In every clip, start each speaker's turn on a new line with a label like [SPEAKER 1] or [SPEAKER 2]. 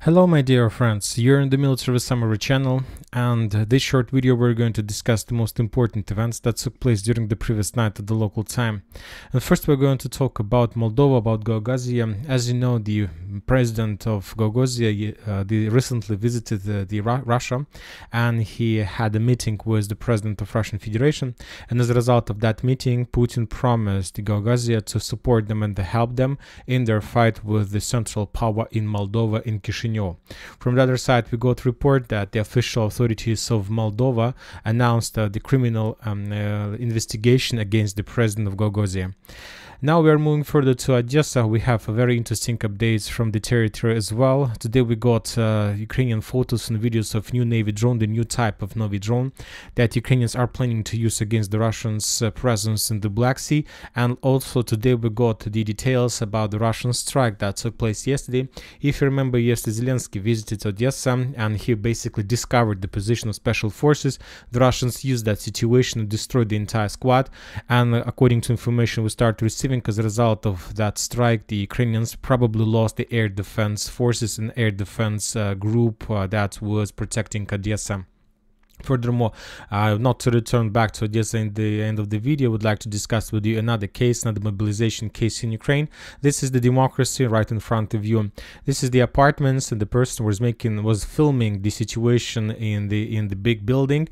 [SPEAKER 1] Hello my dear friends, you're in the Military Summary channel, and this short video we're going to discuss the most important events that took place during the previous night at the local time. And first we're going to talk about Moldova, about Gagauzia. As you know, the president of Gagauzia recently visited Russia, and he had a meeting with the president of Russian Federation, and as a result of that meeting, Putin promised Gagauzia to support them and to help them in their fight with the central power in Moldova, in Chisinau. From the other side, we got a report that the official authorities of Moldova announced the criminal investigation against the president of Gagauzia. Now we are moving further to Odessa. We have a very interesting updates from the territory as well. Today we got Ukrainian photos and videos of new Navy drone, the new type of Navy drone that Ukrainians are planning to use against the Russians' presence in the Black Sea. And also today we got the details about the Russian strike that took place yesterday. If you remember, yesterday Zelensky visited Odessa and he basically discovered the position of special forces. The Russians used that situation to destroy the entire squad, and according to information we started receiving, as a result of that strike, the Ukrainians probably lost the air defense forces and air defense group that was protecting Odessa. Furthermore, not to return back to Odessa in the end of the video, I would like to discuss with you another case, another mobilization case in Ukraine. This is the democracy right in front of you. This is the apartments, and the person was filming the situation in the big building.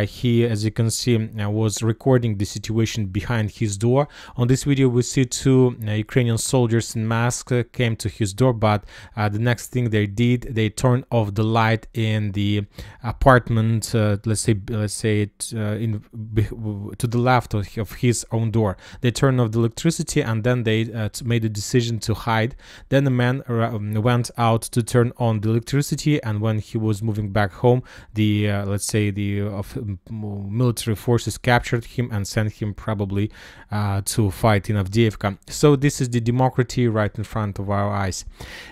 [SPEAKER 1] He, as you can see, was recording the situation behind his door. On this video, we see two Ukrainian soldiers in masks came to his door, but the next thing they did, they turned off the light in the apartment. Let's say to the left of his own door. They turned off the electricity, and then they made a decision to hide. Then the man went out to turn on the electricity, and when he was moving back home, the military forces captured him and sent him probably to fight in Avdiivka. So this is the democracy right in front of our eyes.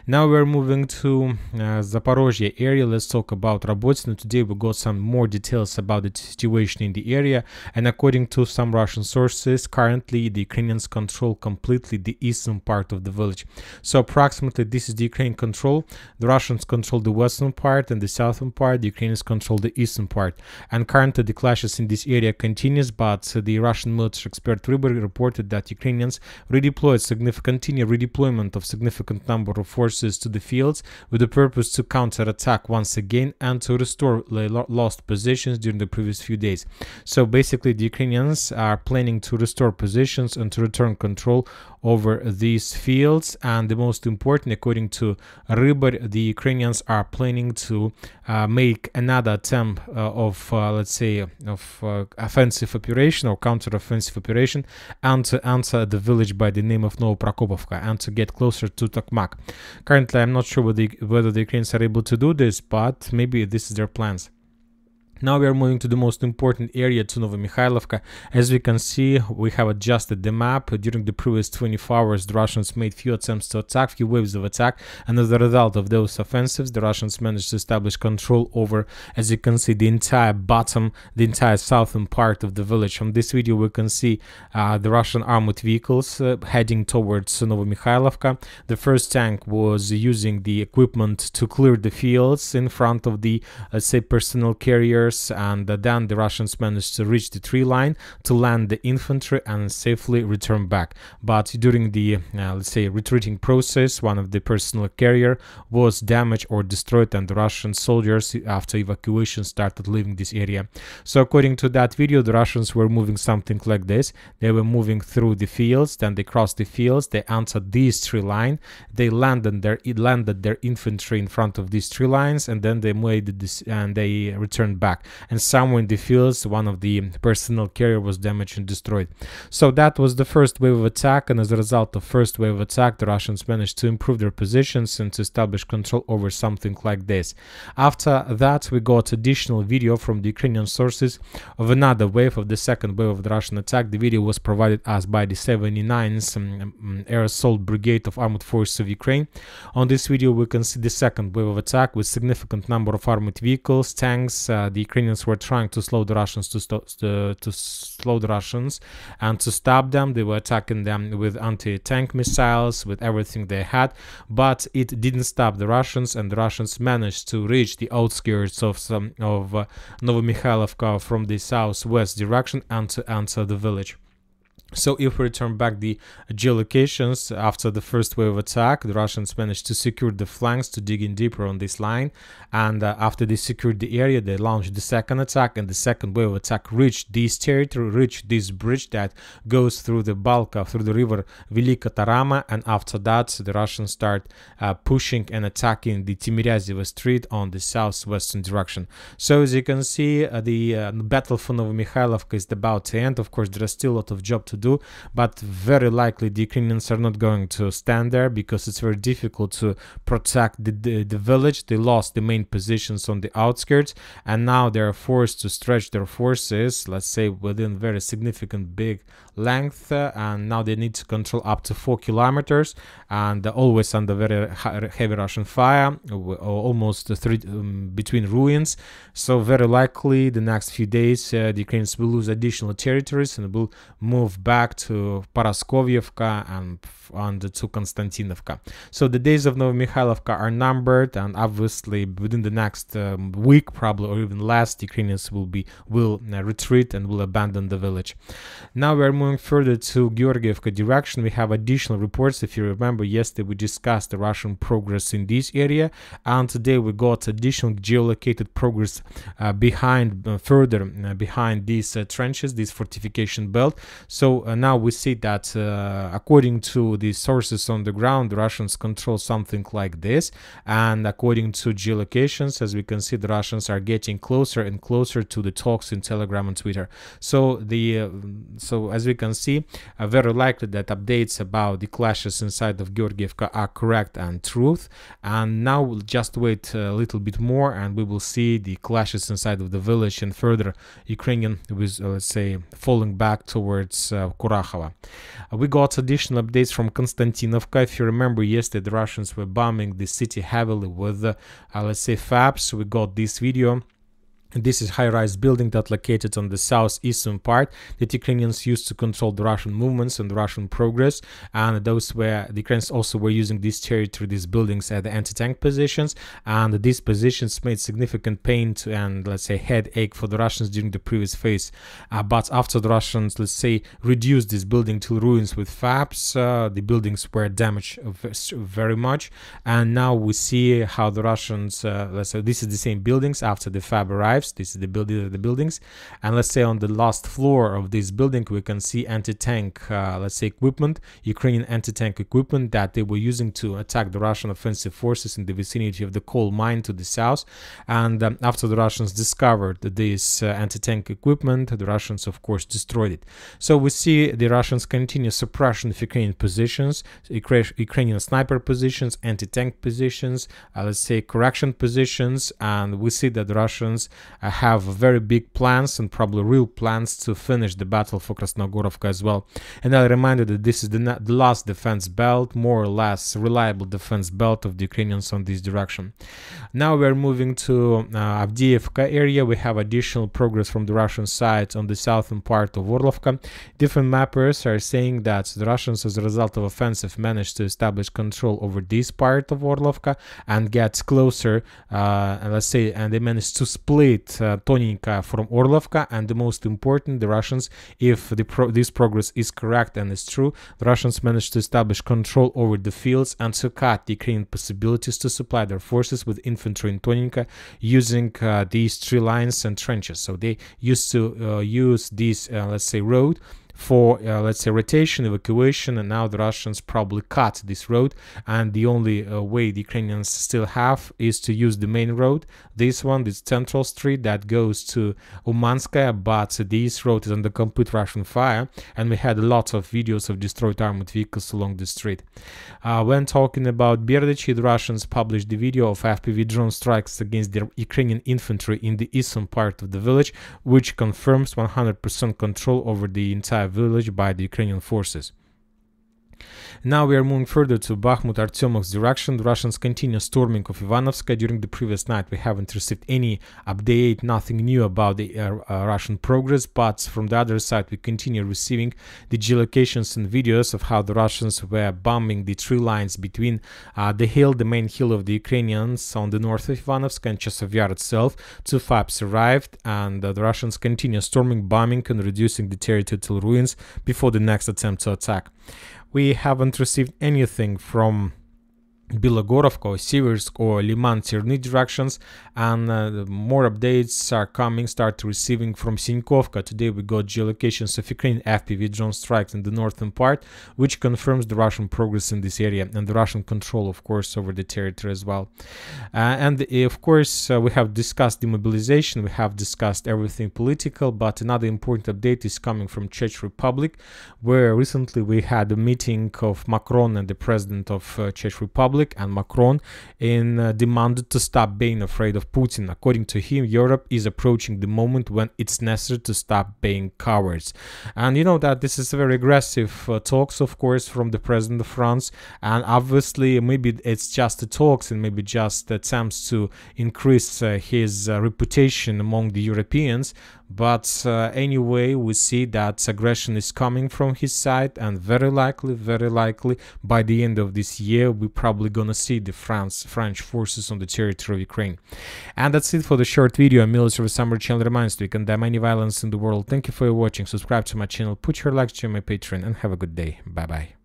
[SPEAKER 1] Now we're moving to Zaporozhye area. Let's talk about Robotyne. Today we got some more details about the situation in the area, and according to some Russian sources, currently the Ukrainians control completely the eastern part of the village. So approximately this is the Ukraine control. The Russians control the western part and the southern part. The Ukrainians control the eastern part, and currently the clashes in this area continues, but the Russian military expert Ryber reported that Ukrainians continue redeployment of significant number of forces to the fields with the purpose to counterattack once again and to restore lost positions during the previous few days. So basically the Ukrainians are planning to restore positions and to return control over these fields, and the most important, according to Ryber, the Ukrainians are planning to make another attempt of offensive operation or counter-offensive operation, and to enter the village by the name of Novomykhailivka and to get closer to Tokmak. Currently I'm not sure whether the Ukrainians are able to do this, but maybe this is their plans. Now we are moving to the most important area, to Novomykhailivka. As we can see, we have adjusted the map. During the previous 24 hours, the Russians made few attempts to attack, few waves of attack, and as a result of those offensives, the Russians managed to establish control over, as you can see, the entire southern part of the village. On this video, we can see the Russian armored vehicles heading towards Novomykhailivka. The first tank was using the equipment to clear the fields in front of the, personnel carriers, and then the Russians managed to reach the tree line to land the infantry and safely return back. But during the retreating process, one of the personnel carrier was damaged or destroyed, and the Russian soldiers after evacuation started leaving this area. So according to that video, the Russians were moving something like this. They were moving through the fields, then they crossed the fields, they entered this tree line, they landed their infantry in front of these tree lines, and then they made this and they returned back. And somewhere in the fields, one of the personnel carrier was damaged and destroyed. So that was the first wave of attack, and as a result of first wave of attack, the Russians managed to improve their positions and to establish control over something like this. After that, we got additional video from the Ukrainian sources of another wave, of the second wave of the Russian attack. The video was provided us by the 79th Air Assault Brigade of Armored Forces of Ukraine. On this video, we can see the second wave of attack with significant number of armored vehicles, tanks. The Ukrainians were trying to slow the Russians to slow the Russians and to stop them. They were attacking them with anti-tank missiles, with everything they had, but it didn't stop the Russians, and the Russians managed to reach the outskirts of Novomykhailivka from the southwest direction and to enter the village. So if we return back the geolocations, after the first wave attack, the Russians managed to secure the flanks to dig in deeper on this line, and after they secured the area, they launched the second attack, and the second wave attack reached this territory, reached this bridge that goes through the Balka, through the river Velika Tarama, and after that the Russians start pushing and attacking the Timiryazeva Street on the southwestern direction. So as you can see, the battle for Novomykhailivka is about to end. Of course, there is still a lot of job to do, but very likely the Ukrainians are not going to stand there, because it's very difficult to protect the village. They lost the main positions on the outskirts, and now they are forced to stretch their forces, let's say, within very significant big length, and now they need to control up to 4 kilometers, and always under very heavy Russian fire, almost between ruins. So very likely the next few days the Ukrainians will lose additional territories and will move back to Paraskovyevka and to Konstantinovka. So the days of Novomykhailivka are numbered, and obviously within the next week, probably, or even less, the Ukrainians will retreat and will abandon the village. Now we are moving further to Georgievka direction. We have additional reports. If you remember, yesterday we discussed the Russian progress in this area, and today we got additional geolocated progress further behind these trenches, this fortification belt. So now we see that according to the sources on the ground, the Russians control something like this, and according to geolocations, as we can see, the Russians are getting closer and closer to the talks in Telegram and Twitter. So as we can see, very likely that updates about the clashes inside of Georgievka are correct and truth, and now we'll just wait a little bit more and we will see the clashes inside of the village and further Ukrainian with let's say falling back towards Kurakhova. We got additional updates from Konstantinovka. If you remember, yesterday the Russians were bombing the city heavily with let's say FABs. We got this video. This is high-rise building that located on the southeastern part that Ukrainians used to control the Russian movements and the Russian progress, and those were the Ukrainians also were using this territory, these buildings, at the anti-tank positions, and these positions made significant pain and let's say headache for the Russians during the previous phase. But after the Russians, let's say, reduced this building to ruins with FABs, the buildings were damaged very much, and now we see how the Russians, let's say, this is the same buildings after the FAB arrives. This is the buildings, and let's say on the last floor of this building we can see anti-tank let's say equipment, Ukrainian anti-tank equipment that they were using to attack the Russian offensive forces in the vicinity of the coal mine to the south. And after the Russians discovered this anti-tank equipment, the Russians of course destroyed it. So we see the Russians continue suppression of Ukrainian positions, Ukrainian sniper positions, anti-tank positions, let's say correction positions, and we see that the Russians have very big plans and probably real plans to finish the battle for Krasnogorovka as well. And I'll remind you that this is the last defense belt, more or less reliable defense belt of the Ukrainians on this direction. Now we're moving to Avdiivka area. We have additional progress from the Russian side on the southern part of Orlovka. Different mappers are saying that the Russians, as a result of offensive, managed to establish control over this part of Orlovka and get closer, and let's say, and they managed to split Toninka from Orlovka. And the most important, the Russians, if this progress is correct and is true, the Russians managed to establish control over the fields and to cut the Ukrainian possibilities to supply their forces with infantry in Toninka using these 3 lines and trenches. So they used to use this let's say road for let's say rotation, evacuation, and now the Russians probably cut this road, and the only way the Ukrainians still have is to use the main road, this one, this central street that goes to Umanskaya, but this road is under complete Russian fire, and we had lots of videos of destroyed armored vehicles along the street. When talking about Berdichi, the Russians published the video of FPV drone strikes against the Ukrainian infantry in the eastern part of the village, which confirms 100% control over the entire village by the Ukrainian forces. Now we are moving further to Bakhmut, Artyomov's direction. The Russians continue storming of Ivanovska. During the previous night, we haven't received any update, nothing new about the Russian progress, but from the other side, we continue receiving the geolocations and videos of how the Russians were bombing the tree lines between the hill, the main hill of the Ukrainians on the north of Ivanovska, and Chasiv Yar itself. Two FABs arrived, and the Russians continue storming, bombing, and reducing the territory to ruins before the next attempt to attack. We haven't received anything from Bilogorovka or Siversk or Liman Tirny directions, and more updates are coming, start receiving from Sinkovka. Today we got geolocations of Ukrainian FPV drone strikes in the northern part, which confirms the Russian progress in this area and the Russian control, of course, over the territory as well. And of course, we have discussed demobilization, we have discussed everything political, but another important update is coming from Czech Republic, where recently we had a meeting of Macron and the president of Czech Republic, and Macron demanded to stop being afraid of Putin. According to him, Europe is approaching the moment when it's necessary to stop being cowards. And you know that this is very aggressive talks, of course, from the president of France, and obviously maybe it's just the talks and maybe just attempts to increase his reputation among the Europeans. But anyway, we see that aggression is coming from his side, and very likely by the end of this year we're probably gonna see the French forces on the territory of Ukraine. And that's it for the short video. A military summary channel reminds you, we condemn any violence in the world. Thank you for watching. Subscribe to my channel, put your likes to my Patreon, and have a good day. Bye bye.